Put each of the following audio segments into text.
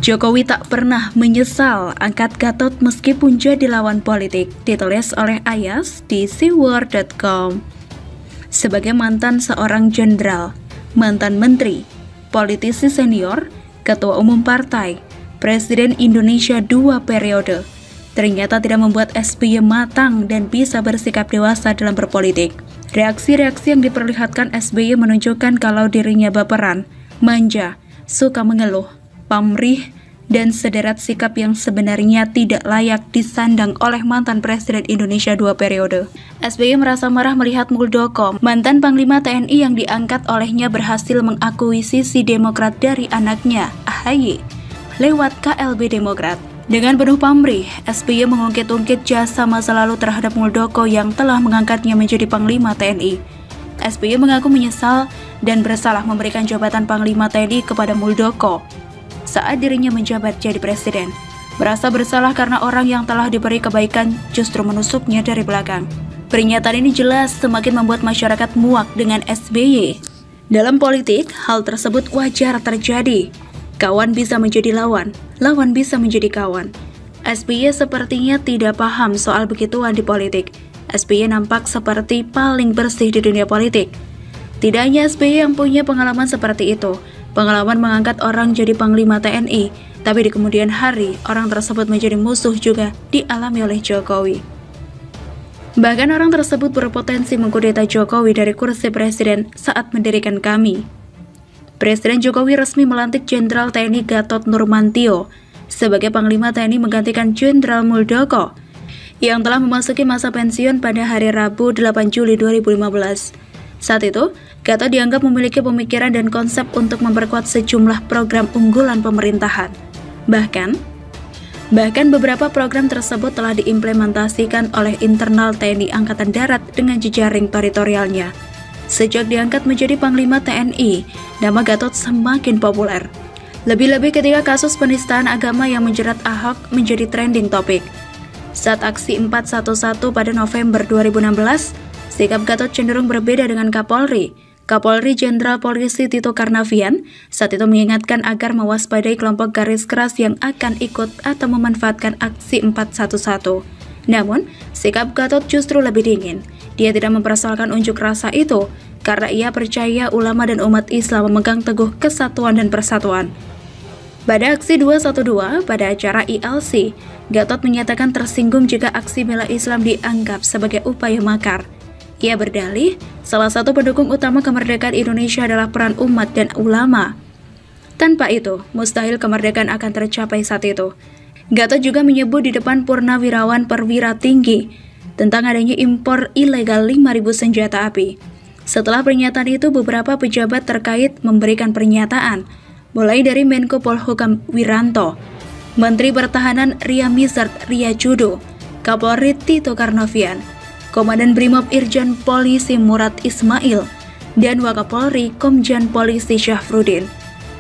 Jokowi tak pernah menyesal angkat Gatot meskipun jadi lawan politik, ditulis oleh Ayas di siwar.com. Sebagai mantan seorang jenderal, mantan menteri, politisi senior, ketua umum partai, Presiden Indonesia 2 periode, ternyata tidak membuat SBY matang dan bisa bersikap dewasa dalam berpolitik. Reaksi-reaksi yang diperlihatkan SBY menunjukkan kalau dirinya baperan, manja, suka mengeluh, pamrih, dan sederet sikap yang sebenarnya tidak layak disandang oleh mantan Presiden Indonesia 2 periode. SBY merasa marah melihat Muldoko, mantan Panglima TNI yang diangkat olehnya berhasil mengakuisisi Demokrat dari anaknya, AHY, lewat KLB Demokrat. Dengan penuh pamrih, SBY mengungkit-ungkit jasa masa lalu terhadap Muldoko yang telah mengangkatnya menjadi Panglima TNI. SBY mengaku menyesal dan bersalah memberikan jabatan Panglima TNI kepada Muldoko saat dirinya menjabat jadi presiden. Merasa bersalah karena orang yang telah diberi kebaikan justru menusuknya dari belakang. Pernyataan ini jelas semakin membuat masyarakat muak dengan SBY. Dalam politik, hal tersebut wajar terjadi. Kawan bisa menjadi lawan, lawan bisa menjadi kawan. SBY sepertinya tidak paham soal begituan di politik. SBY nampak seperti paling bersih di dunia politik. Tidak hanya SBY yang punya pengalaman seperti itu, pengalaman mengangkat orang jadi Panglima TNI, tapi di kemudian hari, orang tersebut menjadi musuh juga dialami oleh Jokowi. Bahkan orang tersebut berpotensi mengkudeta Jokowi dari kursi presiden saat mendirikan Kami. Presiden Jokowi resmi melantik Jenderal TNI Gatot Nurmantio sebagai Panglima TNI menggantikan Jenderal Muldoko yang telah memasuki masa pensiun pada hari Rabu 8 Juli 2015. Saat itu, Gatot dianggap memiliki pemikiran dan konsep untuk memperkuat sejumlah program unggulan pemerintahan. Bahkan beberapa program tersebut telah diimplementasikan oleh internal TNI Angkatan Darat dengan jejaring teritorialnya. Sejak diangkat menjadi Panglima TNI, nama Gatot semakin populer. Lebih-lebih ketika kasus penistaan agama yang menjerat Ahok menjadi trending topik. Saat aksi 411 pada November 2016, sikap Gatot cenderung berbeda dengan Kapolri. Kapolri Jenderal Polisi Tito Karnavian saat itu mengingatkan agar mewaspadai kelompok garis keras yang akan ikut atau memanfaatkan aksi 411. Namun, sikap Gatot justru lebih dingin. Dia tidak mempersoalkan unjuk rasa itu karena ia percaya ulama dan umat Islam memegang teguh kesatuan dan persatuan. Pada aksi 212 pada acara ILC, Gatot menyatakan tersinggung jika aksi bela Islam dianggap sebagai upaya makar. Ia berdalih, salah satu pendukung utama kemerdekaan Indonesia adalah peran umat dan ulama. Tanpa itu, mustahil kemerdekaan akan tercapai saat itu. Gatot juga menyebut di depan purnawirawan perwira tinggi tentang adanya impor ilegal 5.000 senjata api. Setelah pernyataan itu, beberapa pejabat terkait memberikan pernyataan, mulai dari Menko Polhukam Wiranto, Menteri Pertahanan Ria Mizard Ria Judo, Kapolri Tito Karnavian, Komandan Brimob Irjen Polisi Murad Ismail, dan Wakapolri Komjen Polisi Syafruddin.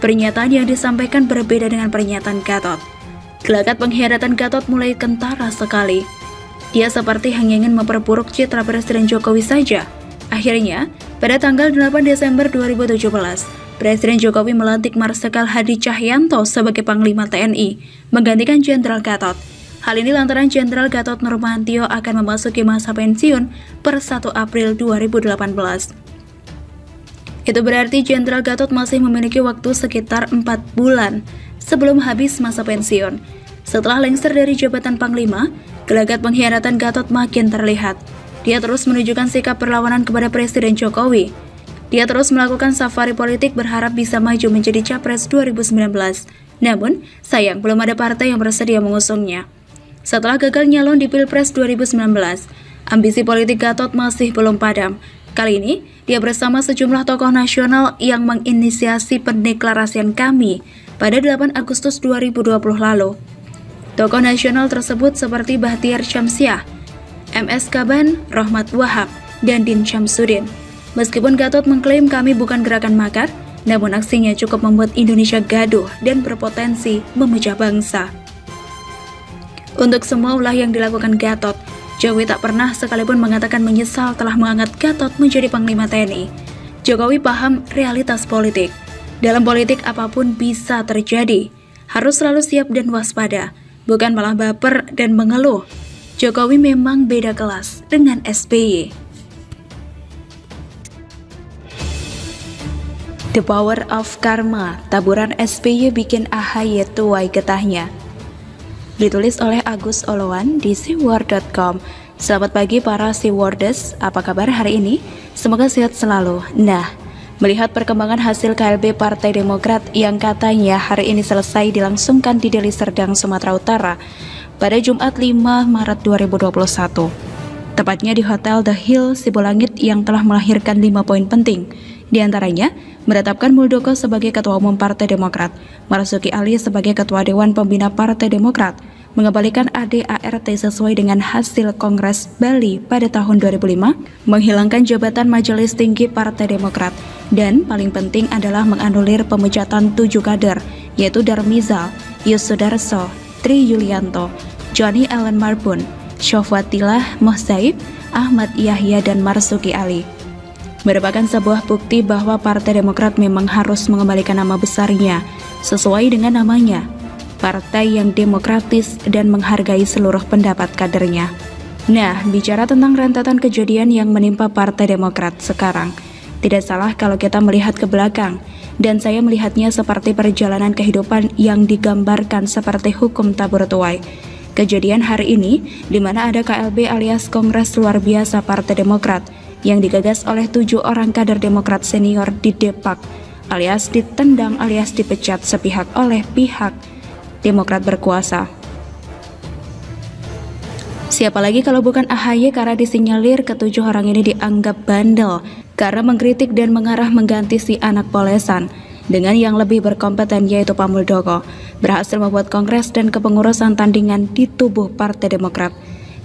Pernyataan yang disampaikan berbeda dengan pernyataan Gatot. Gelagat pengkhianatan Gatot mulai kentara sekali. Dia seperti hanya ingin memperburuk citra Presiden Jokowi saja. Akhirnya, pada tanggal 8 Desember 2017, Presiden Jokowi melantik Marsikal Hadi Cahyanto sebagai Panglima TNI, menggantikan Jenderal Gatot. Hal ini lantaran Jenderal Gatot Nurmantio akan memasuki masa pensiun per 1 April 2018. Itu berarti Jenderal Gatot masih memiliki waktu sekitar 4 bulan sebelum habis masa pensiun. Setelah lengser dari jabatan Panglima, gelagat pengkhianatan Gatot makin terlihat. Dia terus menunjukkan sikap perlawanan kepada Presiden Jokowi. Dia terus melakukan safari politik berharap bisa maju menjadi Capres 2019. Namun, sayang belum ada partai yang bersedia mengusungnya. Setelah gagal nyalon di Pilpres 2019, ambisi politik Gatot masih belum padam. Kali ini, dia bersama sejumlah tokoh nasional yang menginisiasi pendeklarasian Kami pada 8 Agustus 2020 lalu. Tokoh nasional tersebut seperti Bahtiar Syamsiah, MS Kaban, Rohmat Wahab, dan Din Syamsuddin. Meskipun Gatot mengklaim Kami bukan gerakan makar, namun aksinya cukup membuat Indonesia gaduh dan berpotensi memecah bangsa. Untuk semua ulah yang dilakukan Gatot, Jokowi tak pernah sekalipun mengatakan menyesal telah mengangkat Gatot menjadi Panglima TNI. Jokowi paham realitas politik. Dalam politik apapun bisa terjadi. Harus selalu siap dan waspada, bukan malah baper dan mengeluh. Jokowi memang beda kelas dengan SBY. The Power of Karma, taburan SBY bikin AHY tuai getahnya. Ditulis oleh Agus Olowan di SeaWorld.com. Selamat pagi para SeaWorlders, apa kabar hari ini? Semoga sehat selalu. Nah, melihat perkembangan hasil KLB Partai Demokrat yang katanya hari ini selesai dilangsungkan di Deli Serdang, Sumatera Utara pada Jumat 5 Maret 2021. Tepatnya di Hotel The Hill Sibolangit yang telah melahirkan 5 poin penting. Di antaranya, menetapkan Muldoko sebagai Ketua Umum Partai Demokrat, Marzuki Ali sebagai Ketua Dewan Pembina Partai Demokrat, mengembalikan ADART sesuai dengan hasil Kongres Bali pada tahun 2005, menghilangkan jabatan Majelis Tinggi Partai Demokrat, dan paling penting adalah menganulir pemecatan 7 kader, yaitu Darmizal, Yus Sudarso, Tri Yulianto, Johnny Allen Marbun, Syofwatilah Mohsaib, Ahmad Yahya, dan Marzuki Ali. Merupakan sebuah bukti bahwa Partai Demokrat memang harus mengembalikan nama besarnya sesuai dengan namanya, partai yang demokratis dan menghargai seluruh pendapat kadernya. Nah, bicara tentang rentetan kejadian yang menimpa Partai Demokrat sekarang, tidak salah kalau kita melihat ke belakang, dan saya melihatnya seperti perjalanan kehidupan yang digambarkan seperti hukum tabur tuai. Kejadian hari ini, di mana ada KLB alias Kongres Luar Biasa Partai Demokrat, yang digagas oleh 7 orang kader Demokrat senior didepak, alias ditendang alias dipecat sepihak oleh pihak Demokrat berkuasa. Siapa lagi kalau bukan AHY karena disinyalir ke-7 orang ini dianggap bandel karena mengkritik dan mengarah mengganti si anak polesan dengan yang lebih berkompeten yaitu Pak Muldoko, berhasil membuat kongres dan kepengurusan tandingan di tubuh Partai Demokrat.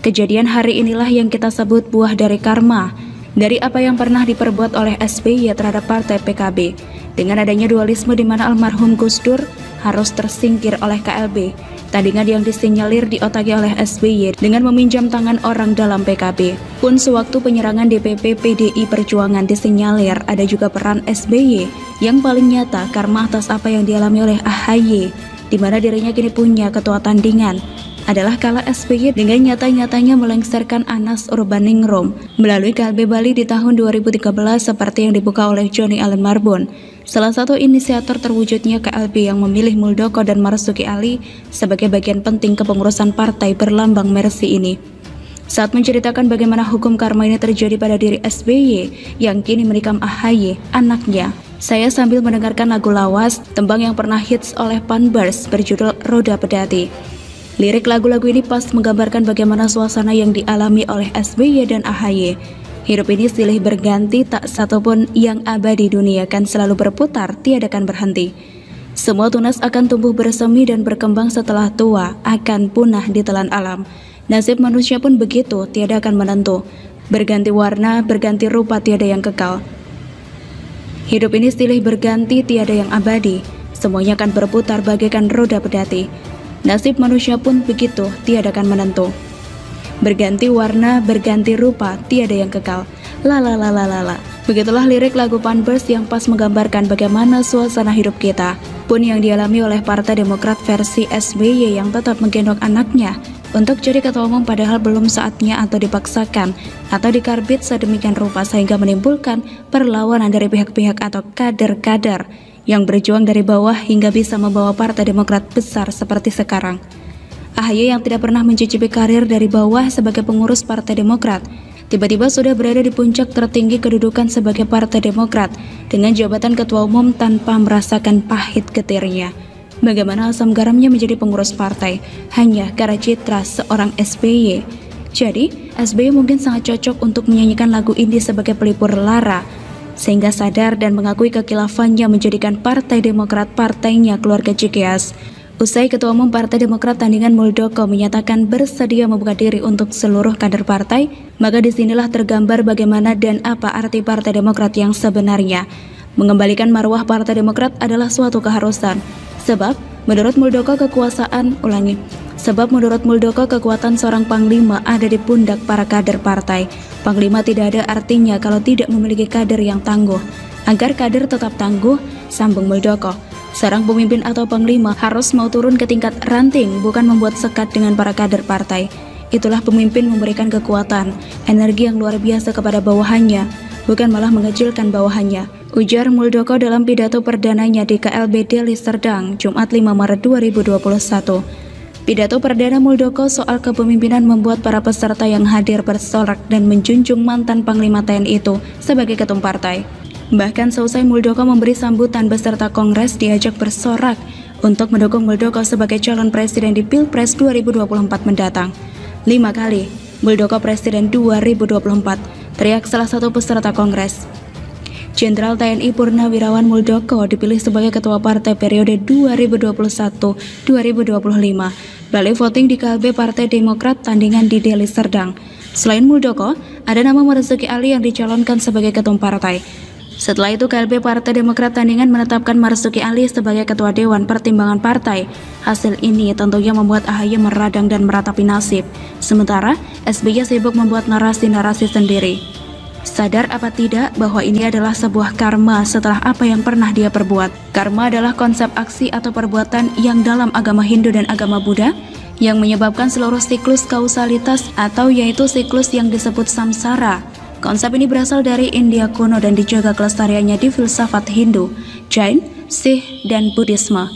Kejadian hari inilah yang kita sebut buah dari karma, dari apa yang pernah diperbuat oleh SBY terhadap Partai PKB, dengan adanya dualisme di mana almarhum Gus Dur harus tersingkir oleh KLB, tandingan yang disinyalir diotaki oleh SBY dengan meminjam tangan orang dalam PKB. Pun sewaktu penyerangan DPP PDI Perjuangan disinyalir ada juga peran SBY yang paling nyata karma atas apa yang dialami oleh AHY, di mana dirinya kini punya ketua tandingan, adalah kala SBY dengan nyata-nyatanya melengsarkan Anas Urbaningrum melalui KLB Bali di tahun 2013 seperti yang dibuka oleh Johnny Allen Marbun, salah satu inisiator terwujudnya KLB yang memilih Muldoko dan Marzuki Ali sebagai bagian penting kepengurusan partai berlambang Mercy ini. Saat menceritakan bagaimana hukum karma ini terjadi pada diri SBY yang kini menikam AHY, anaknya, saya sambil mendengarkan lagu lawas, tembang yang pernah hits oleh Panbers berjudul Roda Pedati. Lirik lagu-lagu ini pas menggambarkan bagaimana suasana yang dialami oleh SBY dan AHY. Hidup ini silih berganti, tak satupun yang abadi, dunia kan selalu berputar, tiada kan berhenti. Semua tunas akan tumbuh bersemi dan berkembang setelah tua, akan punah ditelan alam. Nasib manusia pun begitu, tiada akan menentu. Berganti warna, berganti rupa, tiada yang kekal. Hidup ini silih berganti, tiada yang abadi. Semuanya akan berputar bagaikan roda pedati. Nasib manusia pun begitu, tiada akan menentu. Berganti warna, berganti rupa, tiada yang kekal. La la la la la la. Begitulah lirik lagu Panbers yang pas menggambarkan bagaimana suasana hidup kita, pun yang dialami oleh Partai Demokrat versi SBY yang tetap menggendong anaknya untuk jadi ketua umum padahal belum saatnya atau dipaksakan atau dikarbit sedemikian rupa sehingga menimbulkan perlawanan dari pihak-pihak atau kader-kader yang berjuang dari bawah hingga bisa membawa Partai Demokrat besar seperti sekarang. AHY yang tidak pernah mencicipi karir dari bawah sebagai pengurus Partai Demokrat, tiba-tiba sudah berada di puncak tertinggi kedudukan sebagai Partai Demokrat dengan jabatan ketua umum tanpa merasakan pahit getirnya. Bagaimana asam garamnya menjadi pengurus partai hanya karena citra seorang SBY. Jadi, SBY mungkin sangat cocok untuk menyanyikan lagu ini sebagai pelipur lara, sehingga sadar dan mengakui kekilafannya menjadikan Partai Demokrat partainya keluarga Cikeas. Usai Ketua Umum Partai Demokrat tandingan Muldoko menyatakan bersedia membuka diri untuk seluruh kader partai, maka disinilah tergambar bagaimana dan apa arti Partai Demokrat yang sebenarnya. Mengembalikan marwah Partai Demokrat adalah suatu keharusan, sebab menurut Muldoko kekuatan seorang panglima ada di pundak para kader partai. Panglima tidak ada artinya kalau tidak memiliki kader yang tangguh. Agar kader tetap tangguh, sambung Muldoko, Seorang pemimpin atau panglima harus mau turun ke tingkat ranting, bukan membuat sekat dengan para kader partai. Itulah pemimpin memberikan kekuatan, energi yang luar biasa kepada bawahannya, bukan malah mengecilkan bawahannya, ujar Muldoko dalam pidato perdananya di KLB Deli Serdang, Jumat 5 Maret 2021. Pidato perdana Muldoko soal kepemimpinan membuat para peserta yang hadir bersorak dan menjunjung mantan Panglima TNI itu sebagai ketum partai. Bahkan seusai Muldoko memberi sambutan, beserta Kongres diajak bersorak untuk mendukung Muldoko sebagai calon presiden di Pilpres 2024 mendatang. 5 kali, Muldoko presiden 2024, teriak salah satu peserta Kongres. Jenderal TNI Purnawirawan Muldoko dipilih sebagai ketua partai periode 2021-2025 melalui voting di KLB Partai Demokrat tandingan di Deli Serdang. Selain Muldoko, ada nama Marzuki Ali yang dicalonkan sebagai ketum partai. Setelah itu KLB Partai Demokrat tandingan menetapkan Marzuki Ali sebagai Ketua Dewan Pertimbangan Partai. Hasil ini tentunya membuat AHY meradang dan meratapi nasib. Sementara SBY sibuk membuat narasi-narasi sendiri. Sadar apa tidak bahwa ini adalah sebuah karma setelah apa yang pernah dia perbuat. Karma adalah konsep aksi atau perbuatan yang dalam agama Hindu dan agama Buddha yang menyebabkan seluruh siklus kausalitas atau yaitu siklus yang disebut samsara. Konsep ini berasal dari India kuno dan dijaga kelestariannya di filsafat Hindu, Jain, Sikh, dan Buddhisme.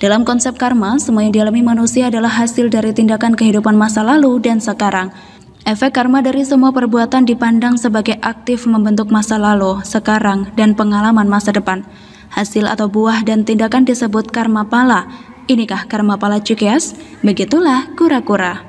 Dalam konsep karma, semua yang dialami manusia adalah hasil dari tindakan kehidupan masa lalu dan sekarang. Efek karma dari semua perbuatan dipandang sebagai aktif membentuk masa lalu, sekarang, dan pengalaman masa depan. Hasil atau buah dan tindakan disebut karma pala. Inikah karma pala Cikeas? Begitulah kura-kura.